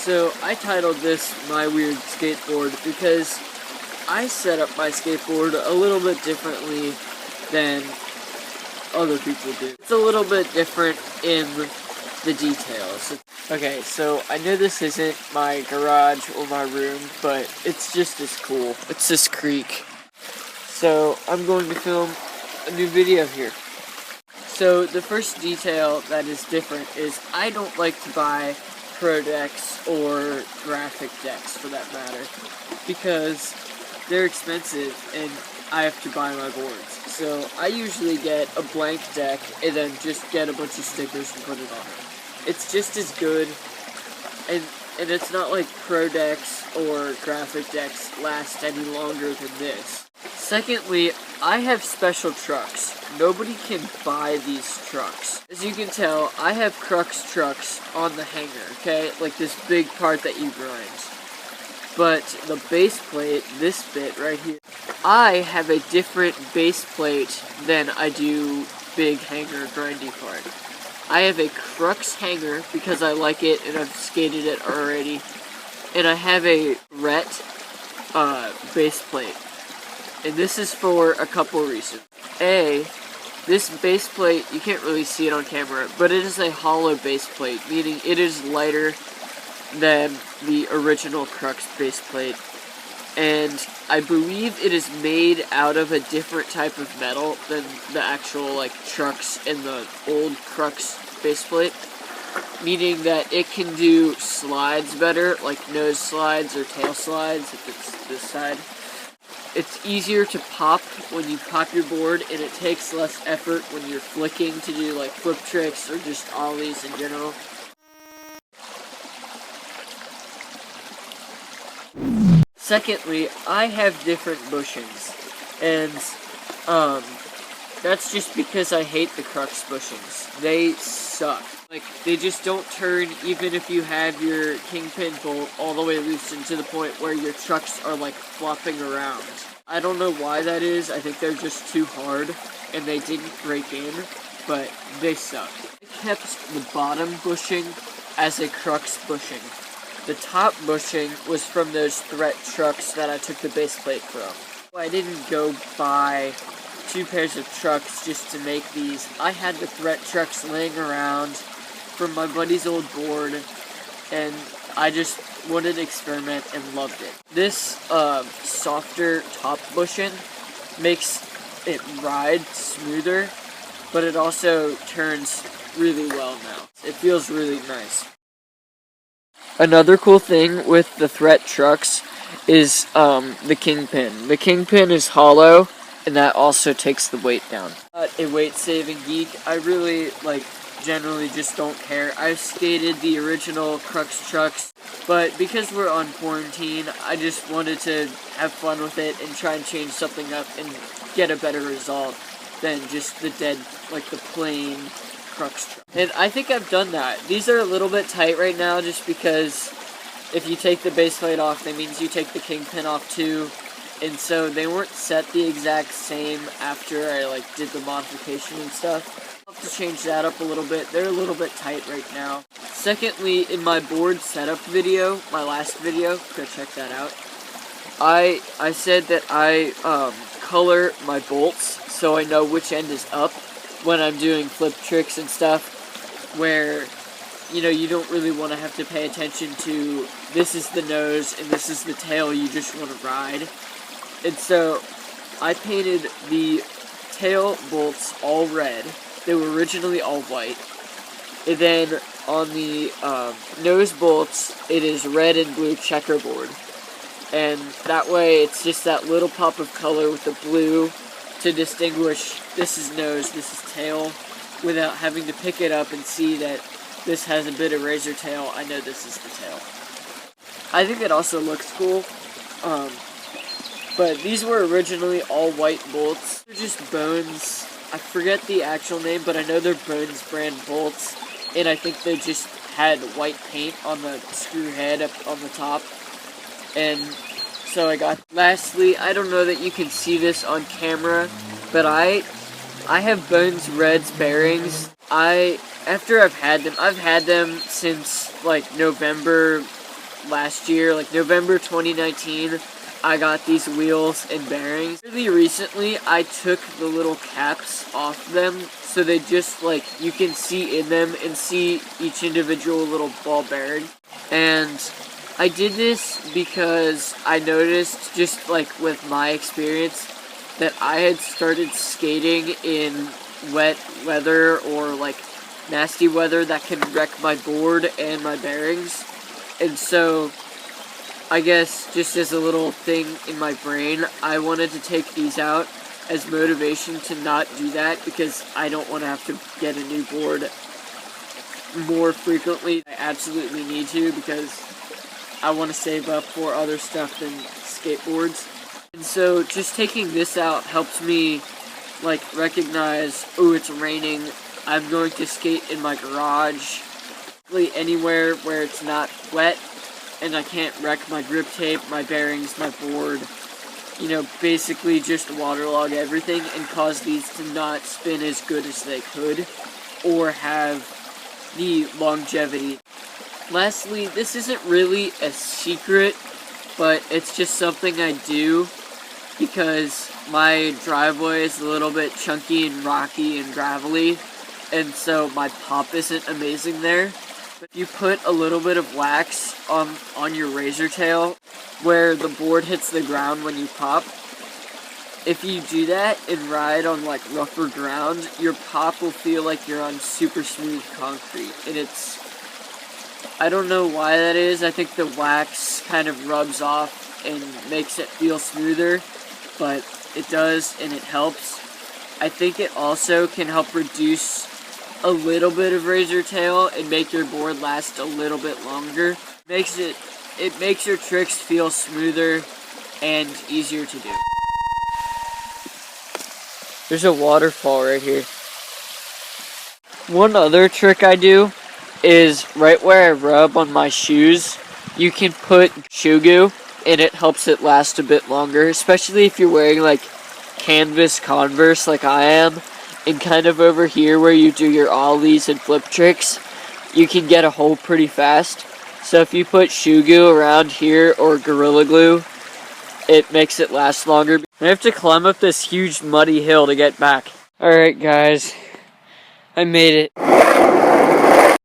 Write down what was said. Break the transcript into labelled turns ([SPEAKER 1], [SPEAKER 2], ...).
[SPEAKER 1] So I titled this My Weird Skateboard because I set up my skateboard a little bit differently than other people do. It's a little bit different in the details. Okay, so I know this isn't my garage or my room, but it's just as cool. It's this creek. So I'm going to film a new video here. So the first detail that is different is I don't like to buy pro decks or graphic decks for that matter because they're expensive and I have to buy my boards. So I usually get a blank deck and then just get a bunch of stickers and put it on it. It's just as good, and it's not like pro decks or graphic decks last any longer than this. Secondly, I have special trucks. Nobody can buy these trucks. As you can tell, I have krux trucks on the hanger, okay? Like this big part that you grind. But the base plate, this bit right here, I have a different base plate than I do big hanger grindy part. I have a krux hanger because I like it and I've skated it already. And I have a redz base plate. And this is for a couple reasons. A, this base plate, you can't really see it on camera, but it is a hollow base plate, meaning it is lighter than the original krux base plate. And I believe it is made out of a different type of metal than the actual like trucks in the old krux base plate. Meaning that it can do slides better, like nose slides or tail slides if it's this side. It's easier to pop when you pop your board, and it takes less effort when you're flicking to do like flip tricks or just ollies in general. Secondly, I have different bushings, and that's just because I hate the krux bushings. They suck. Like, they just don't turn even if you have your kingpin bolt all the way loosened to the point where your trucks are like flopping around. I don't know why that is. I think they're just too hard and they didn't break in, but they suck. I kept the bottom bushing as a krux bushing. The top bushing was from those threat trucks that I took the base plate from. I didn't go buy 2 pairs of trucks just to make these. I had the threat trucks laying around from my buddy's old board, and I just wanted to experiment and loved it. This softer top bushing makes it ride smoother, but it also turns really well now. It feels really nice. Another cool thing with the threat trucks is the kingpin. The kingpin is hollow, and that also takes the weight down. A weight-saving geek, I really, generally just don't care. I've skated the original krux trucks, but because we're on quarantine, I just wanted to have fun with it and try and change something up and get a better result than just the the plain krux truck. And I think I've done that. These are a little bit tight right now just because if you take the base plate off, that means you take the kingpin off too. And so they weren't set the exact same after I did the modification and stuff. I'll have to change that up a little bit. They're a little bit tight right now. Secondly, in my board setup video, my last video, go check that out, I said that I color my bolts so I know which end is up when I'm doing flip tricks and stuff, where you don't really want to have to pay attention to this is the nose and this is the tail, you just want to ride. And so I painted the tail bolts all red. They were originally all white. And then on the nose bolts, it is red and blue checkerboard. And that way it's just that little pop of color with the blue to distinguish this is nose, this is tail, without having to pick it up and see that this has a bit of razor tail. I know this is the tail. I think it also looks cool. But these were originally all white bolts. They're just Bones. I forget the actual name, but I know they're Bones brand bolts. And I think they just had white paint on the screw head up on the top. And so I got... Lastly, I don't know that you can see this on camera, but I have Bones redz bearings. After I've had them since November last year, like November 2019, I got these wheels and bearings. Really recently, I took the little caps off them, so they just, like, you can see in them and see each individual little ball bearing. And I did this because I noticed, just like with my experience, that I had started skating in wet weather or like nasty weather that can wreck my board and my bearings. And so I guess just as a little thing in my brain, I wanted to take these out as motivation to not do that, because I don't want to have to get a new board more frequently. I absolutely need to, because I want to save up for other stuff than skateboards. And so just taking this out helps me like recognize, oh, it's raining, I'm going to skate in my garage, really anywhere where it's not wet and I can't wreck my grip tape, my bearings, my board, you know, basically just waterlog everything and cause these to not spin as good as they could or have the longevity. Lastly, this isn't really a secret, but it's just something I do because my driveway is a little bit chunky and rocky and gravelly, and so my pop isn't amazing there. But you put a little bit of wax on your razor tail where the board hits the ground when you pop. If you do that and ride on like rougher ground, your pop will feel like you're on super smooth concrete, and it's, I don't know why that is. I think the wax kind of rubs off and makes it feel smoother, but it does and it helps. I think it also can help reduce a little bit of razor tail and make your board last a little bit longer. It makes your tricks feel smoother and easier to do. There's a waterfall right here. One other trick I do is right where I rub on my shoes, you can put shoe goo and it helps it last a bit longer, especially if you're wearing like canvas Converse like I am, and kind of over here where you do your ollies and flip tricks, you can get a hole pretty fast. So if you put shoe goo around here or Gorilla Glue, it makes it last longer. I have to climb up this huge muddy hill to get back. Alright guys, I made it.